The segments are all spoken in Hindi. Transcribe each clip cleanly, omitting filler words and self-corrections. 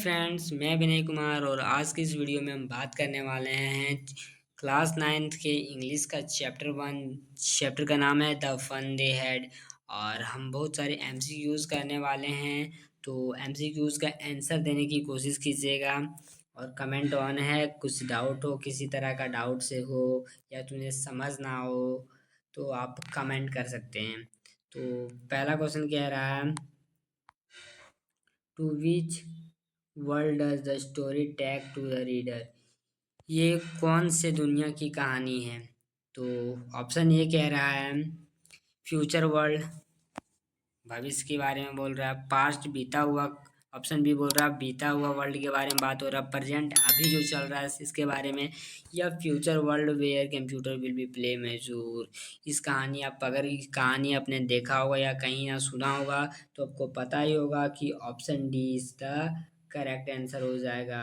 फ्रेंड्स, मैं विनय कुमार और आज की इस वीडियो में हम बात करने वाले हैं क्लास नाइन्थ के इंग्लिश का चैप्टर 1। चैप्टर का नाम है द फन दे हैड। और हम बहुत सारे एमसीक्यूज करने वाले हैं, तो एमसीक्यूज का आंसर देने की कोशिश कीजिएगा। और कमेंट ऑन है, कुछ डाउट हो, किसी तरह का डाउट से हो या तुम्हें समझ ना हो तो आप कमेंट कर सकते हैं। तो पहला क्वेश्चन कह रहा है, to which world does the story tag to the reader. ये कौन से दुनिया की कहानी है? तो ऑप्शन ए कह रहा है फ्यूचर वर्ल्ड, भविष्य के बारे में बोल रहा है। पास्ट, बीता हुआ। ऑप्शन बी बोल रहा है बीता हुआ वर्ल्ड के बारे में बात हो रहा है। प्रेजेंट, अभी जो चल रहा है इसके बारे में। या future world where computer will be play measure. इस कहानी, आप अगर इस कहानी आपने देखा होगा या कहीं ना सुना होगा तो आपको पता ही होगा कि option D is the correct answer हो जाएगा,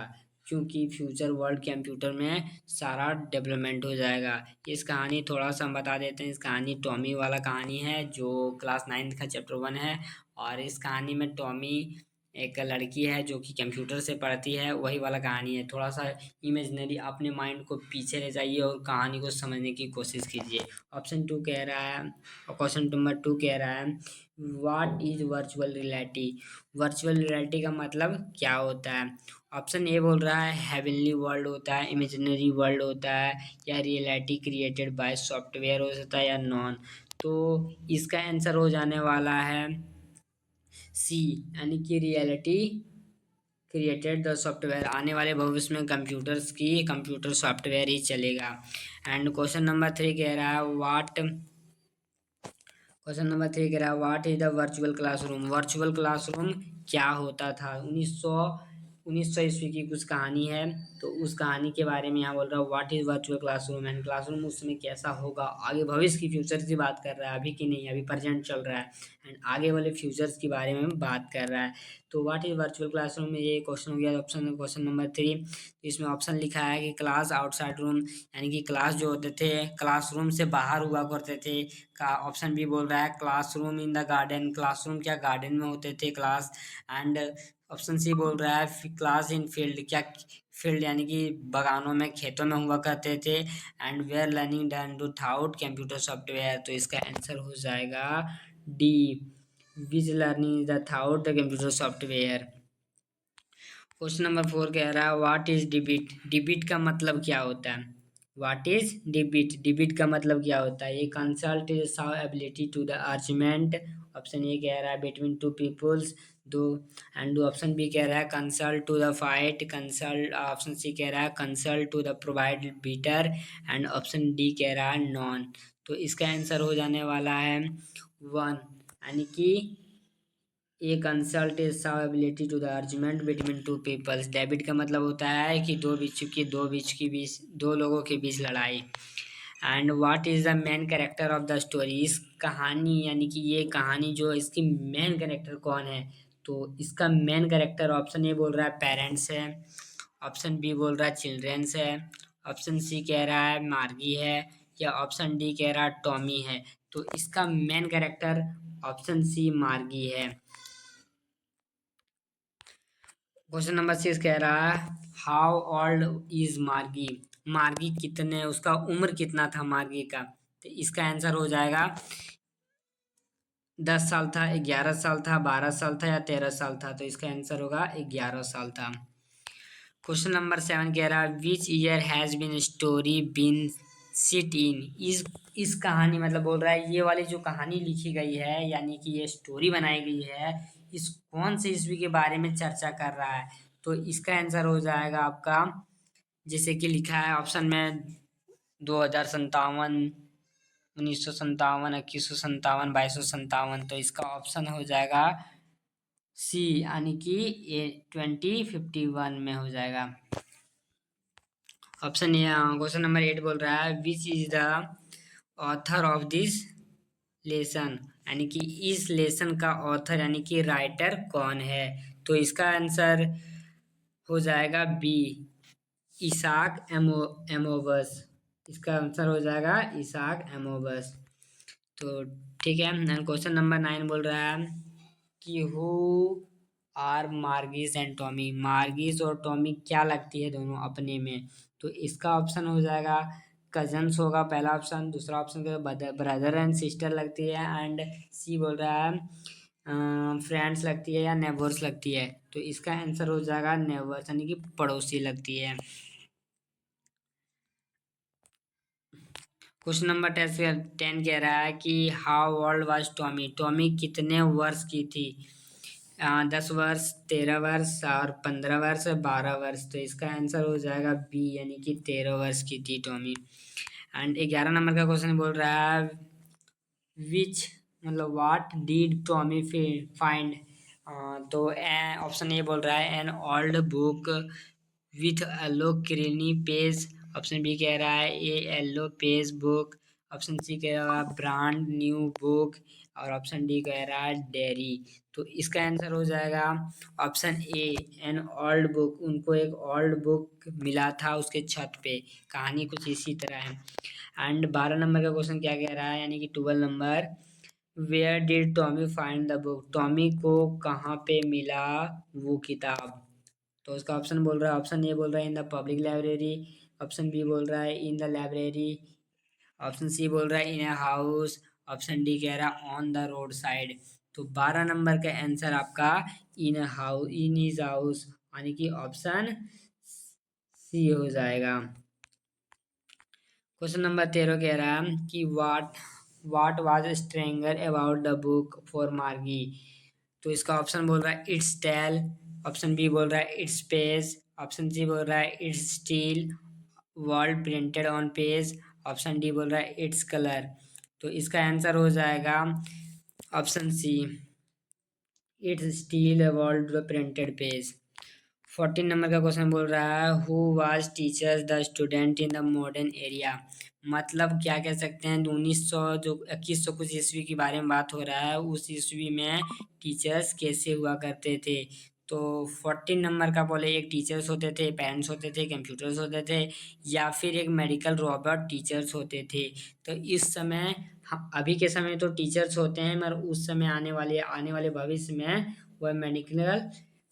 क्योंकि फ्यूचर वर्ल्ड कंप्यूटर में सारा डेवलपमेंट हो जाएगा। इस कहानी थोड़ा सा हम बता देते हैं। इस कहानी टॉमी वाला कहानी है जो क्लास नाइन्थ का चैप्टर 1 है। और इस कहानी में टॉमी एक लड़की है जो कि कंप्यूटर से पढ़ती है, वही वाला कहानी है। थोड़ा सा इमेजिनरी अपने माइंड को पीछे ले जाइए और कहानी को समझने की कोशिश कीजिए। ऑप्शन 2 कह रहा है, और क्वेश्चन नंबर 2 कह रहा है what is virtual reality. Virtual reality का मतलब क्या होता है? ऑप्शन ए बोल रहा है हेवनली वर्ल्ड होता है, इमेजिनरी वर्ल्ड होता है, या रियलिटी क्रिएटेड बाय सॉफ्टवेयर हो सकता है, या नॉन। तो इसका आंसर हो जाने वाला है सी, यानी कि रियलिटी क्रिएटेड द सॉफ्टवेयर। आने वाले भविष्य में कंप्यूटर सॉफ्टवेयर ही चलेगा। एंड क्वेश्चन नंबर 3 कह रहा है what is the virtual classroom. Virtual classroom क्या होता था? 1900 ईस्वी की कुछ कहानी है, तो उस कहानी के बारे में यहाँ बोल रहा हूँ what is virtual classroom. And classroom उस समय कैसा होगा, आगे भविष्य की, फ्यूचर की बात कर रहा है, अभी की नहीं, अभी प्रेजेंट चल रहा है। एंड आगे वाले फ्यूचर्स के बारे में बात कर रहा है। तो व्हाट इज वर्चुअल क्लासरूम में ये क्वेश्चन हो गया। ऑप्शन क्वेश्चन नंबर 3, इसमें ऑप्शन लिखा है कि क्लास आउटसाइड रूम, यानी कि क्लास जो होते थे क्लासरूम से बाहर हुआ करते थे। का ऑप्शन भी बोल रहा है classroom in the garden, classroom क्या गार्डन में होते थे क्लास। एंड ऑप्शन सी बोल रहा है क्लास इन फील्ड, क्या फील्ड यानी कि बगानों में, खेतों में हुआ करते थे। And where learning done without computer software. तो इसका आंसर हो जाएगा D, which learning is without the computer software. Question number 4 कह रहा है व्हाट इज डिबिट। डिबिट का मतलब क्या होता है? व्हाट इज डिबिट, डिबिट का मतलब क्या होता है? ये consult is so ability to the argument. Option A कह रहा है बिटवीन टू पीपल्स, दो। एंड ऑप्शन बी कह रहा है consult to the fight, consult. Option C कह रहा है consult to the provide better. And option D कह रहा है नॉन। तो इसका आंसर हो जाने वाला है 1, यानी कि a consult is ability to the argument between two peoples. Debate का मतलब होता है कि दो लोगों के बीच लड़ाई। And what is the main character of the story. इस कहानी, यानी कि ये कहानी जो इसकी मेन कैरेक्टर कौन है? तो इसका मेन कैरेक्टर ऑप्शन ए बोल रहा है पेरेंट्स है, ऑप्शन बी बोल रहा है चिल्ड्रेंस है, ऑप्शन सी कह रहा है मार्गी है, या ऑप्शन डी कह रहा है टॉमी है। तो इसका मेन कैरेक्टर ऑप्शन सी मार्गी है। क्वेश्चन नंबर 6 कह रहा है हाउ ओल्ड इज मार्गी। मार्गी कितने, उसका उम्र कितना था मार्गी का? तो इसका आंसर हो जाएगा 10 साल था, 11 साल था, 12 साल था, या 13 साल था। तो इसका आंसर होगा 11 साल था। क्वेश्चन नंबर 7 कह रहा है which year has been story been sit in. इस कहानी, मतलब बोल रहा है ये वाली जो कहानी लिखी गई है, यानी कि ये स्टोरी बनाई गई है, इस कौन से ईस्वी के बारे में चर्चा कर रहा है? तो इसका आंसर हो जाएगा आपका, जैसे कि लिखा है ऑप्शन में, 2057, 1957, 2157, 2257। तो इसका ऑप्शन हो जाएगा सी, यानी कि ये 2051 में हो जाएगा। ऑप्शन ए, क्वेश्चन नंबर 8 बोल रहा है which is the author of this lesson, यानी कि इस लेसन का ऑथर यानी कि राइटर कौन है? तो इसका आंसर हो जाएगा बी, इसाक एमोबस। इसका आंसर हो जाएगा इसाक एमोबस। तो ठीक है। क्वेश्चन नंबर 9 बोल रहा है कि who are Margis and Tommy. Margis और टॉमी क्या लगती है दोनों अपने में? तो इसका ऑप्शन हो जाएगा कजन्स होगा पहला ऑप्शन। दूसरा ऑप्शन ब्रदर एंड सिस्टर लगती है। एंड सी बोल रहा है फ्रेंड्स लगती है या नेबर्स लगती है। तो इसका आंसर हो जाएगा नेबर्स, यानी कि पड़ोसी लगती है। क्वेश्चन नंबर 10 कह रहा है कि how old was Tommy. Tommy कितने वर्ष की थी? 10 वर्ष, 13 वर्ष और 15 वर्ष, 12 वर्ष। तो इसका आंसर हो जाएगा बी, यानी कि 13 वर्ष की थी टॉमी। एंड 11 नंबर का क्वेश्चन बोल रहा है विच, मतलब व्हाट डिड टॉमी फाइंड। तो ऑप्शन ए बोल रहा है an old book with yellow creamy page. Option B कह रहा है a yellow page book. Option C कह रहा है ब्रांड न्यू बुक। और ऑप्शन डी कह रहा है डेयरी। तो इसका आंसर हो जाएगा option A an old book. उनको एक ओल्ड बुक मिला था उसके छत पे। कहानी कुछ इसी तरह है। एंड 12 नंबर का क्वेश्चन क्या कह रहा है, यानी कि 12 number where did Tommy find the book. Tommy को कहाँ पे मिला वो किताब? तो उसका ऑप्शन बोल रहा है, ऑप्शन ए बोल रहा है in the public library. Option B बोल रहा है in the library. Option C बोल रहा है in a house. Option D कह रहा है ऑन द रोड साइड। तो 12 नंबर का आंसर आपका in house, in his house, यानी कि ऑप्शन सी हो जाएगा। क्वेश्चन नंबर 13 कह रहा है कि what was stranger about the book for मार्गी। तो इसका ऑप्शन बोल रहा है इट्स टेल। ऑप्शन बी बोल रहा है इट्स पेज। ऑप्शन सी बोल रहा है it's steel world printed on page. Option D बोल रहा है इट्स कलर। तो इसका आंसर हो जाएगा option see it's steel world printed page. 14 number का क्वेश्चन बोल रहा है who was teachers the student in the modern area. मतलब क्या कह सकते हैं 1900 जो 2100 कुछ ईस्वी के बारे में बात हो रहा है, उस ईस्वी में टीचर्स कैसे हुआ करते थे। तो 14 नंबर का बोले एक टीचर्स होते थे, पेरेंट्स होते थे, कंप्यूटर्स होते थे, या फिर एक मेडिकल रोबोट टीचर्स होते थे। तो इस समय अभी के समय तो टीचर्स होते हैं, मगर उस समय आने वाले भविष्य में वह मेडिकल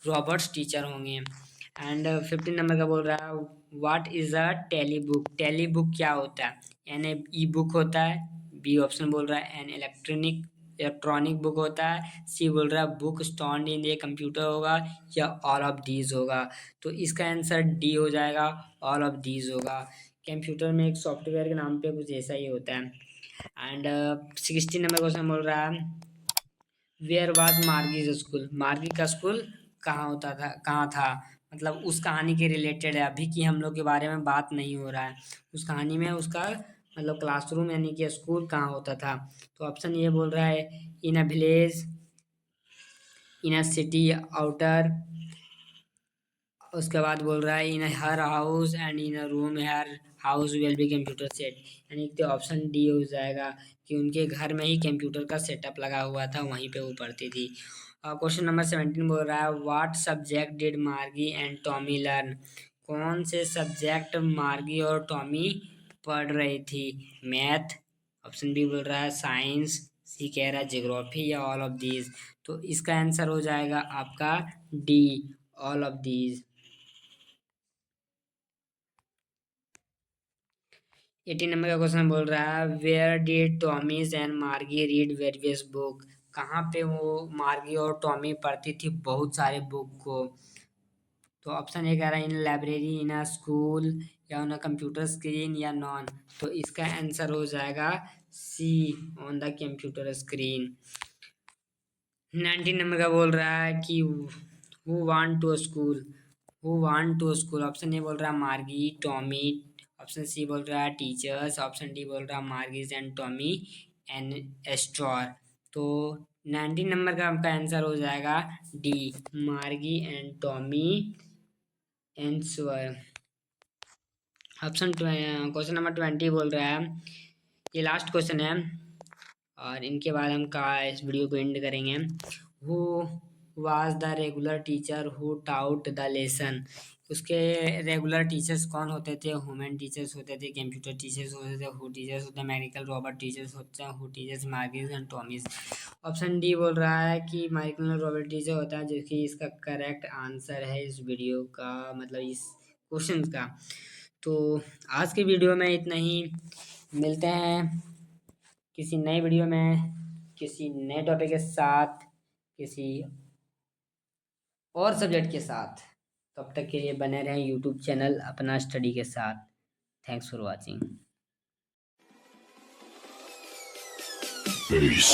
रॉबर्ट्स टीचर होंगे। एंड 15 नंबर का बोल रहा है what is a tele book. Tele book क्या होता है? यानी ई बुक होता है। बी ऑप्शन बोल रहा है एन इलेक्ट्रॉनिक बुक होता है। सी बोल रहा है book stored in a computer होगा, या ऑल ऑफ दीज होगा। तो इसका आंसर डी हो जाएगा, ऑल ऑफ दीज होगा। कंप्यूटर में एक सॉफ्टवेयर के नाम पे कुछ ऐसा ही होता है। एंड 16 नंबर क्वेश्चन बोल रहा है वेयर वाज मार्गीज स्कूल। मार्गी का स्कूल कहाँ होता था, कहाँ था? मतलब उस कहानी के रिलेटेड है, अभी की हम लोग के बारे में बात नहीं हो रहा है। उस कहानी में उसका मतलब क्लासरूम यानी कि स्कूल कहाँ होता था। तो ऑप्शन ये बोल रहा है in a village, in a city outer. उसके बाद बोल रहा है in her house and in a room her house will be computer set. यानी कि ऑप्शन डी हो जाएगा कि उनके घर में ही कंप्यूटर का सेटअप लगा हुआ था, वहीं पे वो पढ़ती थी। क्वेश्चन नंबर 17 बोल रहा है व्हाट सब्जेक्ट डिड मार्गी एंड टॉमी लर्न। कौन से सब्जेक्ट मार्गी और टॉमी पढ़ रही थी? मैथ। ऑप्शन बी बोल रहा है साइंस। सी कह रहा है ज्योग्राफी, या ऑल ऑफ दीज। तो इसका आंसर हो जाएगा आपका D, all of these. 18 number का क्वेश्चन बोल रहा है वेयर डिड टॉमीज एंड मार्गी रीड वेरियस बुक। कहाँ पे वो मार्गी और टॉमी पढ़ती थी बहुत सारे बुक को? तो ऑप्शन ए कह रहा है in library, in a school, या ऑन अ कंप्यूटर स्क्रीन, या नॉन। तो इसका आंसर हो जाएगा C, on the computer screen. 19 number का बोल रहा है कि who want to school. Who want to school. Option A बोल रहा है मार्गी टॉमी। ऑप्शन सी बोल रहा है टीचर्स। ऑप्शन डी बोल रहा है मार्गीज एंड टॉमी एंड एस्ट्रॉर। तो 19 नंबर का आपका आंसर हो जाएगा डी, मार्गी एंड टॉमी एंड स्वर। ऑप्शन क्वेश्चन नंबर 20 बोल रहा है, ये लास्ट क्वेश्चन है और इनके बाद हम का इस वीडियो को एंड करेंगे। Who was the regular teacher who taut the lesson. उसके रेगुलर टीचर्स कौन होते थे? ह्यूमन टीचर्स होते थे, कंप्यूटर टीचर्स होते थे, हु टीचर्स होते हैं, मेडिकल रॉबर्ट टीचर्स होते हैं, who teachers Margie's and Tommy's. Option D बोल रहा है कि माइकल रॉबर्ट टीचर होता है, जो कि इसका करेक्ट आंसर है इस वीडियो का, मतलब इस क्वेश्चन का। तो आज के वीडियो में इतना ही। मिलते हैं किसी नए वीडियो में, किसी नए टॉपिक के साथ, किसी और सब्जेक्ट के साथ। तब तक के लिए बने रहें यूट्यूब चैनल अपना स्टडी के साथ। Thanks for watching. Peace.